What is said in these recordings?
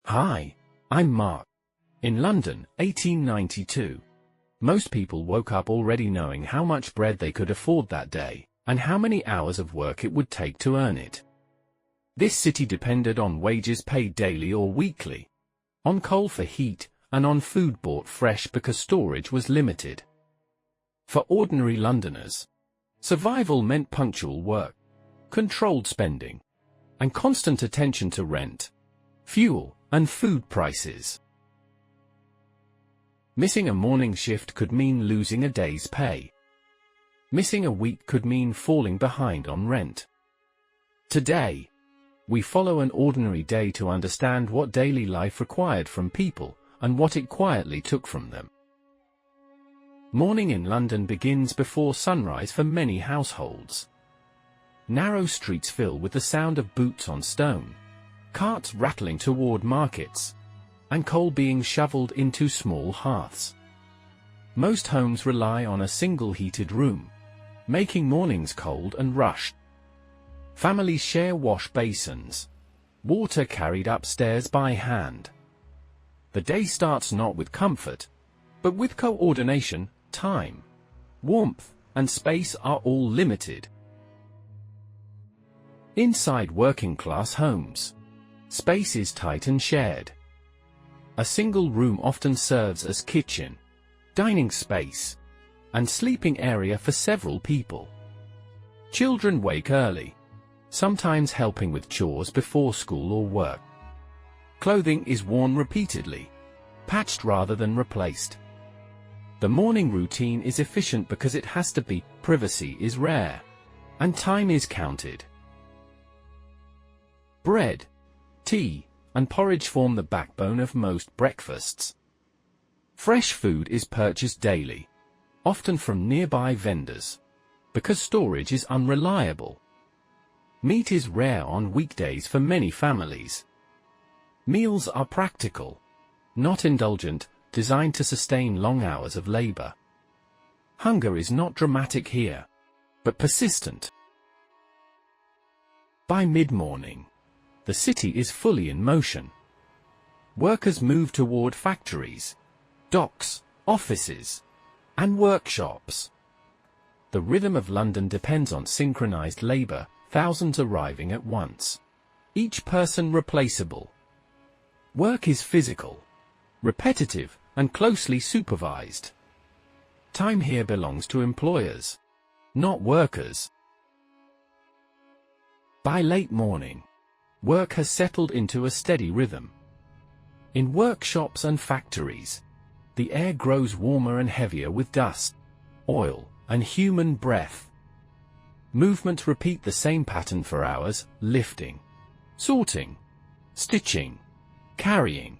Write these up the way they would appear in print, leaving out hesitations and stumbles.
Hi, I'm Mark. In London, 1892. Most people woke up already knowing how much bread they could afford that day, and how many hours of work it would take to earn it. This city depended on wages paid daily or weekly, on coal for heat, and on food bought fresh because storage was limited. For ordinary Londoners, survival meant punctual work, controlled spending, and constant attention to rent, fuel, and food prices. Missing a morning shift could mean losing a day's pay. Missing a week could mean falling behind on rent. Today, we follow an ordinary day to understand what daily life required from people, and what it quietly took from them. Morning in London begins before sunrise for many households. Narrow streets fill with the sound of boots on stone, carts rattling toward markets, and coal being shoveled into small hearths. Most homes rely on a single heated room, making mornings cold and rushed. Families share wash basins, water carried upstairs by hand. The day starts not with comfort, but with coordination. Time, warmth, and space are all limited. Inside working-class homes, space is tight and shared. A single room often serves as kitchen, dining space, and sleeping area for several people. Children wake early, sometimes helping with chores before school or work. Clothing is worn repeatedly, patched rather than replaced. The morning routine is efficient because it has to be, privacy is rare, and time is counted. Bread, tea, and porridge form the backbone of most breakfasts. Fresh food is purchased daily, often from nearby vendors, because storage is unreliable. Meat is rare on weekdays for many families. Meals are practical, not indulgent, designed to sustain long hours of labor. Hunger is not dramatic here, but persistent. By mid-morning, the city is fully in motion. Workers move toward factories, docks, offices, and workshops. The rhythm of London depends on synchronized labor, thousands arriving at once, each person replaceable. Work is physical, repetitive, and closely supervised. Time here belongs to employers, not workers. By late morning, work has settled into a steady rhythm. In workshops and factories, the air grows warmer and heavier with dust, oil, and human breath. Movements repeat the same pattern for hours: lifting, sorting, stitching, carrying.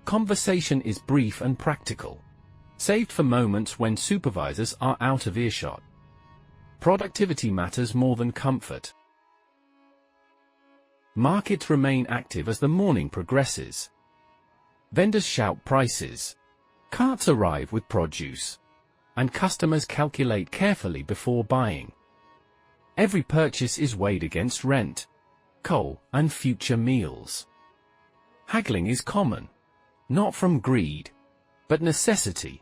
Conversation is brief and practical, saved for moments when supervisors are out of earshot. Productivity matters more than comfort. Markets remain active as the morning progresses. Vendors shout prices, carts arrive with produce, and customers calculate carefully before buying. Every purchase is weighed against rent, coal, and future meals. Haggling is common, not from greed, but necessity.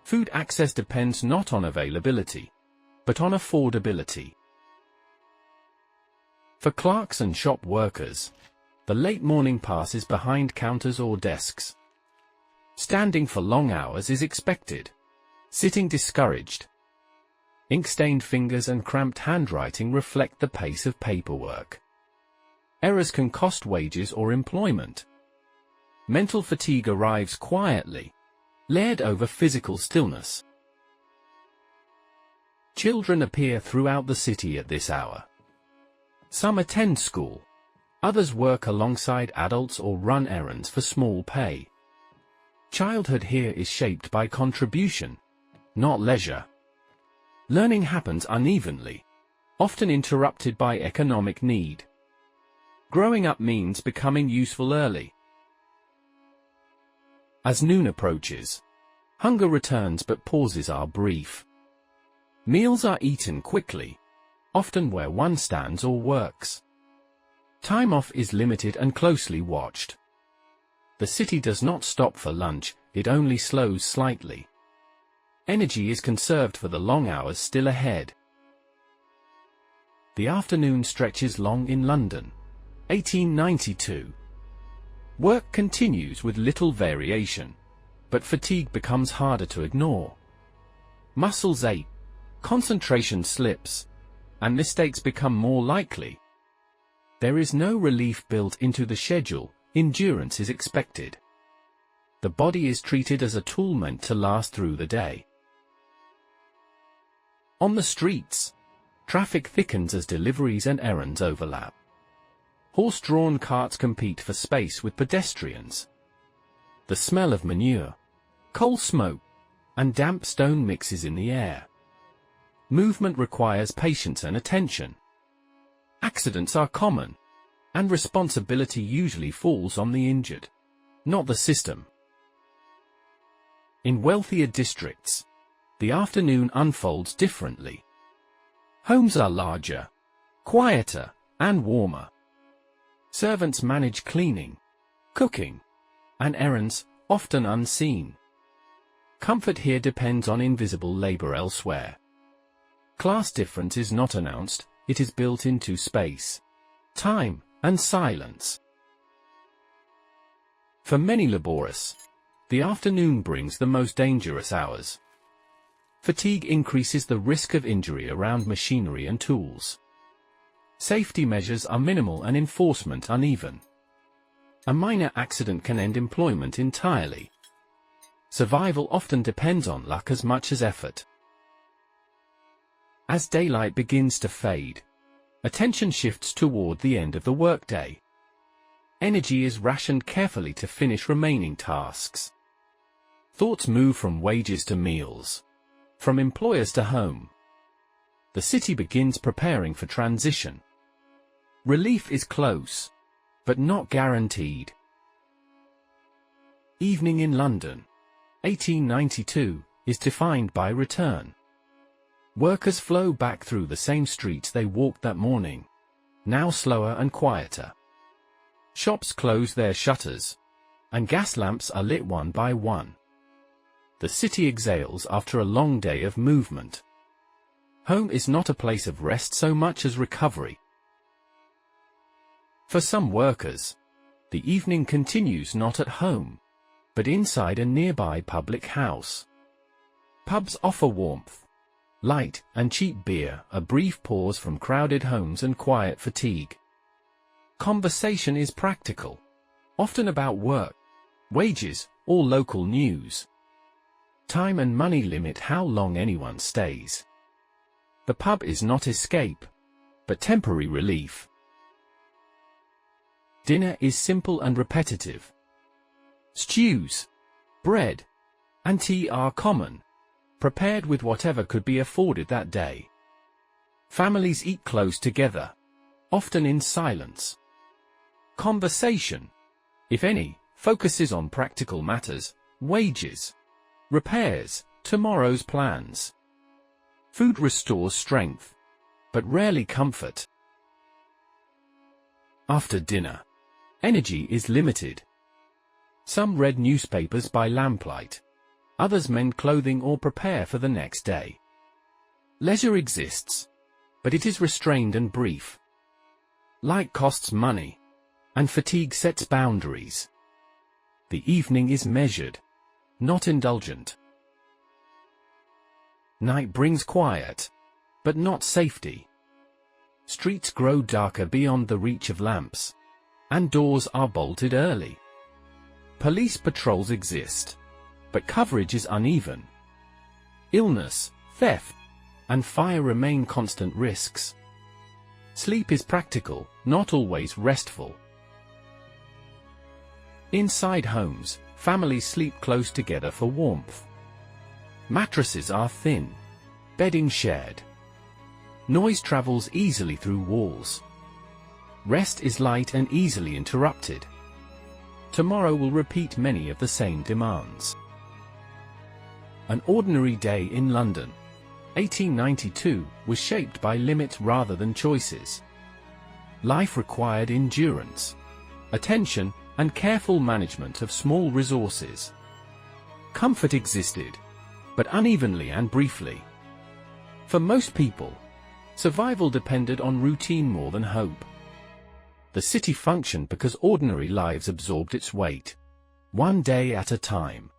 Food access depends not on availability, but on affordability. For clerks and shop workers, the late morning passes behind counters or desks. Standing for long hours is expected, sitting discouraged. Ink-stained fingers and cramped handwriting reflect the pace of paperwork. Errors can cost wages or employment. Mental fatigue arrives quietly, layered over physical stillness. Children appear throughout the city at this hour. Some attend school, others work alongside adults or run errands for small pay. Childhood here is shaped by contribution, not leisure. Learning happens unevenly, often interrupted by economic need. Growing up means becoming useful early. As noon approaches, hunger returns but pauses are brief. Meals are eaten quickly, often where one stands or works. Time off is limited and closely watched. The city does not stop for lunch, it only slows slightly. Energy is conserved for the long hours still ahead. The afternoon stretches long in London. 1892. Work continues with little variation, but fatigue becomes harder to ignore. Muscles ache, concentration slips, and mistakes become more likely. There is no relief built into the schedule, endurance is expected. The body is treated as a tool meant to last through the day. On the streets, traffic thickens as deliveries and errands overlap. Horse-drawn carts compete for space with pedestrians. The smell of manure, coal smoke, and damp stone mixes in the air. Movement requires patience and attention. Accidents are common, and responsibility usually falls on the injured, not the system. In wealthier districts, the afternoon unfolds differently. Homes are larger, quieter, and warmer. Servants manage cleaning, cooking, and errands, often unseen. Comfort here depends on invisible labor elsewhere. Class difference is not announced, it is built into space, time, and silence. For many laborious, the afternoon brings the most dangerous hours. Fatigue increases the risk of injury around machinery and tools. Safety measures are minimal and enforcement uneven. A minor accident can end employment entirely. Survival often depends on luck as much as effort. As daylight begins to fade, attention shifts toward the end of the workday. Energy is rationed carefully to finish remaining tasks. Thoughts move from wages to meals, from employers to home. The city begins preparing for transition. Relief is close, but not guaranteed. Evening in London, 1892, is defined by return. Workers flow back through the same streets they walked that morning, now slower and quieter. Shops close their shutters, and gas lamps are lit one by one. The city exhales after a long day of movement. Home is not a place of rest so much as recovery. For some workers, the evening continues not at home, but inside a nearby public house. Pubs offer warmth, light, and cheap beer, a brief pause from crowded homes and quiet fatigue. Conversation is practical, often about work, wages, or local news. Time and money limit how long anyone stays. The pub is not escape, but temporary relief. Dinner is simple and repetitive. Stews, bread, and tea are common, prepared with whatever could be afforded that day. Families eat close together, often in silence. Conversation, if any, focuses on practical matters, wages, repairs, tomorrow's plans. Food restores strength, but rarely comfort. After dinner, energy is limited. Some read newspapers by lamplight. Others mend clothing or prepare for the next day. Leisure exists, but it is restrained and brief. Light costs money, and fatigue sets boundaries. The evening is measured, not indulgent. Night brings quiet, but not safety. Streets grow darker beyond the reach of lamps, and doors are bolted early. Police patrols exist, but coverage is uneven. Illness, theft, and fire remain constant risks. Sleep is practical, not always restful. Inside homes, families sleep close together for warmth. Mattresses are thin, bedding shared. Noise travels easily through walls. Rest is light and easily interrupted. Tomorrow will repeat many of the same demands. An ordinary day in London, 1892, was shaped by limits rather than choices. Life required endurance, attention, and careful management of small resources. Comfort existed, but unevenly and briefly. For most people, survival depended on routine more than hope. The city functioned because ordinary lives absorbed its weight, one day at a time.